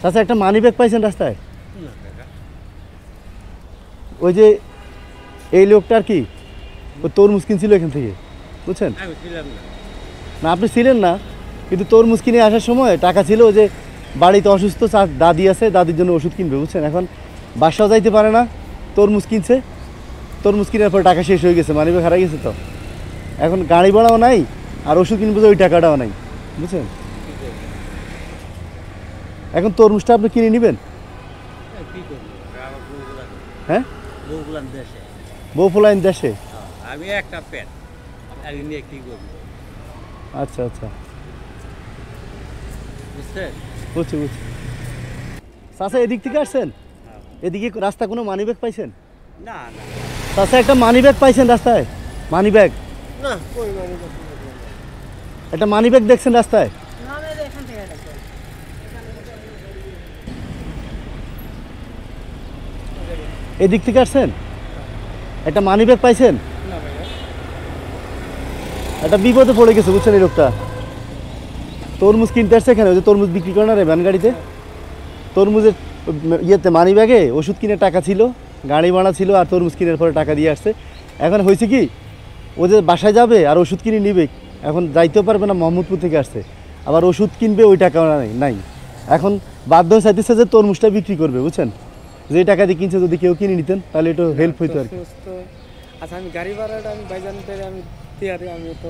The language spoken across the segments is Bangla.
চাচা একটা মানি ব্যাগ পাইছেন রাস্তায়? ওই যে এই লোকটার কি ও তরমুজ কিনছিল এখান থেকে, বুঝছেন? না আপনি ছিলেন না, কিন্তু তরমুজ কিনে আসার সময় টাকা ছিল যে বাড়িতে অসুস্থ দাদি আছে, দাদির জন্য ওষুধ কিনবে, বুঝছেন? এখন বাসাও যাইতে পারে না, তরমুজ কিনছে, তরমুজ কেনার পর টাকা শেষ হয়ে গেছে, মানি ব্যাগ হারাই গেছে, তো এখন গাড়ি ভাড়াও নাই আর ওষুধ কিনবো যে ওই টাকাটাও নাই, বুঝছেন? এখন তরমুজটা আপনি কিনে নেবেন? হ্যাঁ, বউ ফুলাইন দেশে। আমি একটা পেট নিয়ে কি করবো? আচ্ছা আচ্ছা, বুঝছেন? বুঝছি বুঝছি। চাচা এদিক থেকে আসছেন? এদিকে রাস্তা কোনো মানি ব্যাগ পাইছেন? না না চাচা একটা মানি ব্যাগ পাইছেন রাস্তায়? মানি ব্যাগ, না, কই মানে একটা মানি ব্যাগ দেখছেন রাস্তায়? এদিক থেকে আসছেন? একটা মানি ব্যাগ পাইছেন? একটা বিপদে পড়ে গেছে, বুঝছেন? এই লোকটা তরমুজ কিনতে আসছে এখানে, ওই যে তরমুজ বিক্রি করে না রে ভ্যান গাড়িতে, তরমুজের ইয়েতে মানি ব্যাগে ওষুধ কিনে টাকা ছিল, গাড়ি ভাড়া ছিল, আর তরমুজ কিনার পরে টাকা দিয়ে আসছে। এখন হয়েছে কি, ও যে বাসায় যাবে আর ওষুধ কিনে নিবে, এখন যাইতেও পারবে না, মোহাম্মদপুর থেকে আসছে, আবার ওষুধ কিনবে, ওই টাকা নাই। এখন বাধ্য হয়ে চাইতেছে যে তরমুজটা বিক্রি করবে, বুঝছেন? যে টাকা দিয়ে কিনছে, যদি কেউ কিনে নিতেন তাহলে একটু হেল্প হইতো আর কি। আচ্ছা, আমি গাড়ি ভাড়াটা আমি বাইজান থেকে আমি দিয়ারি, আমি তো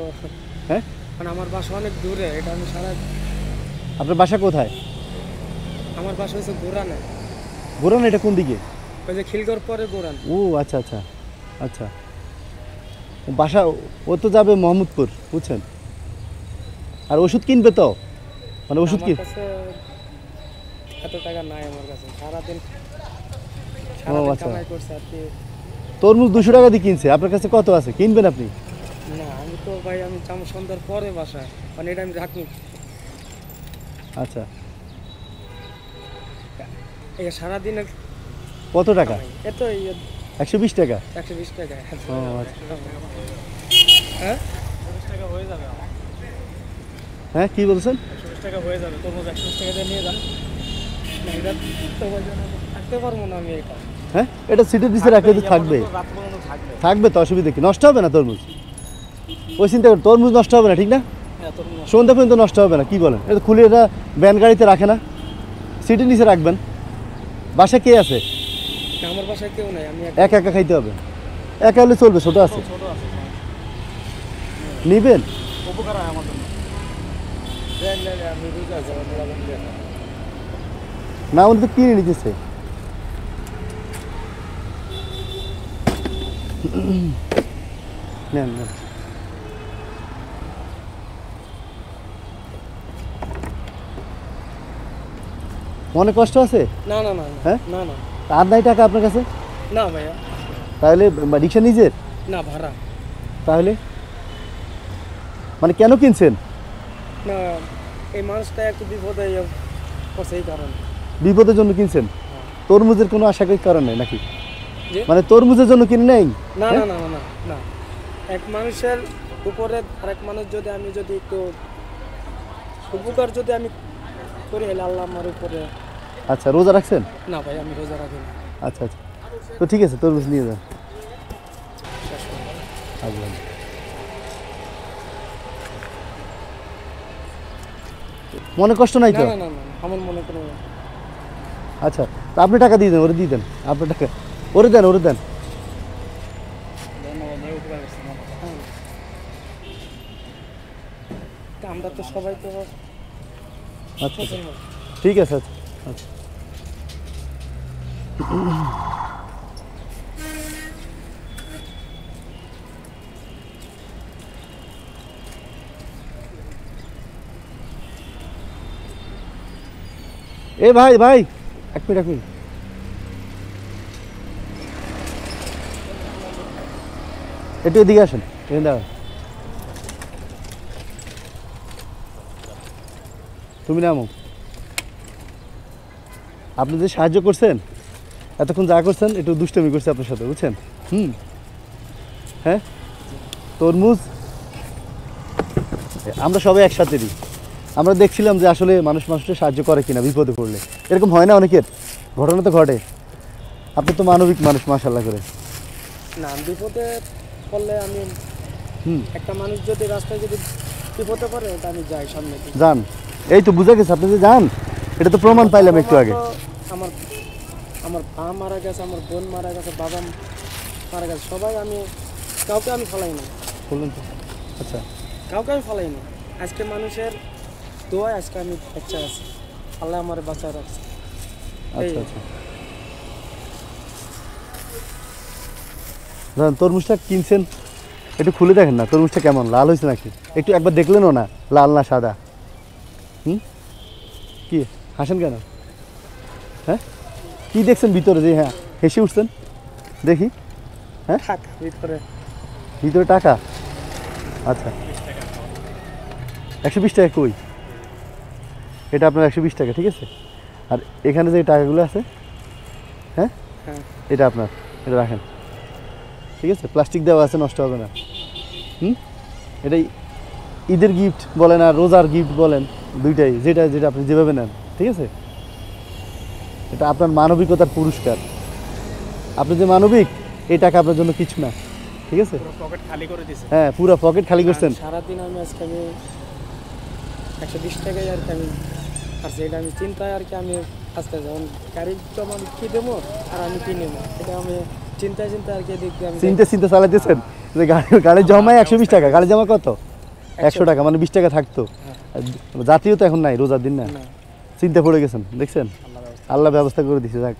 হ্যাঁ, মানে আমার বাসা অনেক দূরে, এটা আমি সারা। আপনার বাসা কোথায়? আমার বাসা হচ্ছে গোরানে। গোরান? এটা কোন দিকে? ওই যে খিলগড় পরে গোরান। ও আচ্ছা আচ্ছা আচ্ছা, বাসা ও তো যাবে মোহাম্মদপুর, বুঝছেন? আর ওষুধ কিনবে তো, মানে ওষুধ কি এত টাকা নাই আমার কাছে, সারাদিন আচ্ছা, কামাই করছে আর কি। তরমুজ 200 টাকা দিয়ে কিনছে, আপনার কাছে কত আছে? কিনবেন আপনি? না, আমি তো ভাই আমি সন্ধ্যার পরে বাসায়, মানে এটা আমি রাখি। আচ্ছা, এই সারাদিন কত টাকা? এত 120 টাকা। 120 টাকা। ও আচ্ছা, হ্যাঁ 120 টাকা হয়ে যাবে। হ্যাঁ কি বলছেন? 120 টাকা হয়ে যাবে, তরমুজ 120 টাকা দিয়ে নিয়ে যান। থাকতে পারবো না আমি এটা। হ্যাঁ, এটা সিটের নিচে রাখলে তো থাকবে, থাকবে তো, অসুবিধা কি? নষ্ট হবে না তরমুজ, ওই চিন্তা করেন, তরমুজ নষ্ট হবে না, ঠিক না? সন্ধ্যা পর্যন্ত নষ্ট হবে না, কি বলেন? এটা খুলে এটা ভ্যান গাড়িতে রাখে না, সিটের নিচে রাখবেন। বাসায় কে আছে? আমার বাসায় কেউ নাই, আমি একা একা খাইতে হবে? একা হলে চলবে, ছোট আছে, নিবেন? উপকার হয় আমার জন্য। না, উনি তো কিনে নিতেছে। নেন নেন। মনে কষ্ট আছে? না না না, হ্যাঁ না না আর নাই টাকা আপনার কাছে? না ভাইয়া। তাহলে রিক্সা নিজের? না, ভাড়া। তাহলে মানে কেন কিনছেন? না, এই মানুষটা একটু বিপদে পড়ছে, এই কারণে। বিপদের জন্য কিনছেন? তরমুজের কোনো আশা করার কারণ নেই নাকি? মানে তরমুজের জন্য কিনে নেই? না না না না না, এক মানুষের উপরে আরেক মানুষ যদি আমি যদি একটু উপকার যদি আমি করি, হলে আল্লাহ আমার উপরে। আচ্ছা, রোজা রাখছেন? না ভাই, আমি রোজা রাখি না। আচ্ছা আচ্ছা, তো ঠিক আছে, তরমুজ নিয়ে যান। মনে কষ্ট নাই তো? না না না, আমার মনে কোনো। আচ্ছা, তো আপনি টাকা দিয়ে দেন, ওরে দিয়ে দেন, আপনার টাকা ওরে দেন, ওরে দেন। আমরা তো সবাই তো। আচ্ছা ঠিক আছে, আচ্ছা আচ্ছা। এ ভাই ভাই, এক মিনিট এক মিনিট, একটু এদিকে আসেন, এখানে দাঁড়ান। তুমি নামো। আপনি যে সাহায্য করছেন, এতক্ষণ যা করছেন, একটু দুষ্টমি করছে আপনার সাথে, বুঝছেন? হ্যাঁ, তরমুজ আমরা সবাই একসাথে দিই, আমরা দেখছিলাম যে আসলে মানুষ মানুষকে সাহায্য করে কিনা বিপদে পড়লে। এরকম হয় না অনেকের, ঘটনা তো ঘটে। আপনি তো মানবিক মানুষ মাশাআল্লাহ করে। না বিপদে পড়লে আমি হুম, একটা মানুষ যদি রাস্তায় যদি বিপদে পড়ে ওটা আমি যাই সামনে থেকে। যান। এই তো বুঝা গেছে আপনি যে যান, এটা তো প্রমাণ পাইলাম একটু আগে। আমার আমার মা মারা গেছে, আমার বোন মারা গেছে, বাবা মারা গেছে, সবাই আমি কাউকে আমি ফেলাই না, বললেন তো। আচ্ছা কাউকে আমি ফেলাই না। আজকে মানুষের দোয়ায় আজকে আমি বাচ্চা আছি, আল্লাহ আমার বাচ্চা রাখছে। আচ্ছা আচ্ছা। ধরেন তরমুজটা কিনছেন, একটু খুলে দেখেন না তরমুজটা কেমন, লাল হয়েছে নাকি? একটু একবার দেখলেনও না লাল না সাদা। হুম, কি হাসেন কেন? হ্যাঁ, কি দেখছেন ভিতরে যে হ্যাঁ হেসে উঠছেন? দেখি। হ্যাঁ, টাকা ভিতরে ভিতরে টাকা। আচ্ছা, 120 টাকা কই? এটা আপনার 120 টাকা, ঠিক আছে। আর এখানে যে টাকাগুলো আছে, হ্যাঁ হ্যাঁ এটা আপনার, এটা রাখেন, ঠিক আছে। প্লাস্টিক দেওয়া আছে, নষ্ট হবে না। হুম, এটাই ঈদের গিফট বলেন আর রোজার গিফট বলেন, দুইটাই, যেটা যেটা আপনি যেভাবে নেন, ঠিক আছে। এটা আপনার মানবিকতার পুরস্কার। আপনি যে মানবিক, এই টাকা আপনার জন্য কিছু না, ঠিক আছে। পকেট খালি করে দিছে। হ্যাঁ, পুরো পকেট খালি করছেন। সারাদিন আমি আজকে আমি 120 টাকায় আর কি আমি, আর সেটা আমি চিন্তায় আর কি আমি আসতে যখন গাড়ির জমা আমি কী দেবো আর আমি কী নেবো, এটা আমি চিন্তায় চিন্তায় আর কি দেখি আমি চিন্তা চিন্তা চালাইতেছেন যে গাড়ির জমায় 120 টাকা, গাড়ি জমা কত? 100 টাকা, মানে 20 টাকা থাকতো। জাতীয় তো এখন নাই, রোজার দিন না, না চিন্তা পড়ে গেছেন, দেখছেন। আল্লাহ ব্যবস্থা করে দিছে, যাক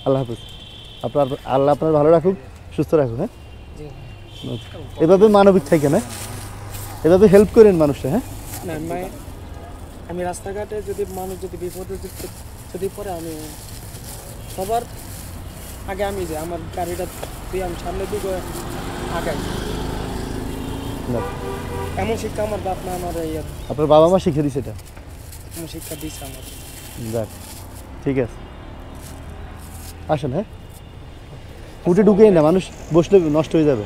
আল্লাহ হাফেজ। আপনার আল্লাহ আপনার ভালো রাখুক, সুস্থ রাখুক। হ্যাঁ, জি। এভাবে মানবিক থাকেন, হ্যাঁ, এভাবে হেল্প করেন মানুষটা। হ্যাঁ, না আমি রাস্তাঘাটে যদি মানুষ যদি বিপদে যদি পড়ে আমি সবার আগে আমি যে আমার গাড়িটা দিয়ে আমি সামনের দিকে আগাই। না, এমন শিক্ষা আমার বাপ মা আমার আপনার বাবা মা শিখে দিছে এটা, এমন শিক্ষা দিচ্ছে আমার। যাক ঠিক আছে। আসেন, হ্যাঁ, ফুটে ঢুকেই না, মানুষ বসলে নষ্ট হয়ে যাবে।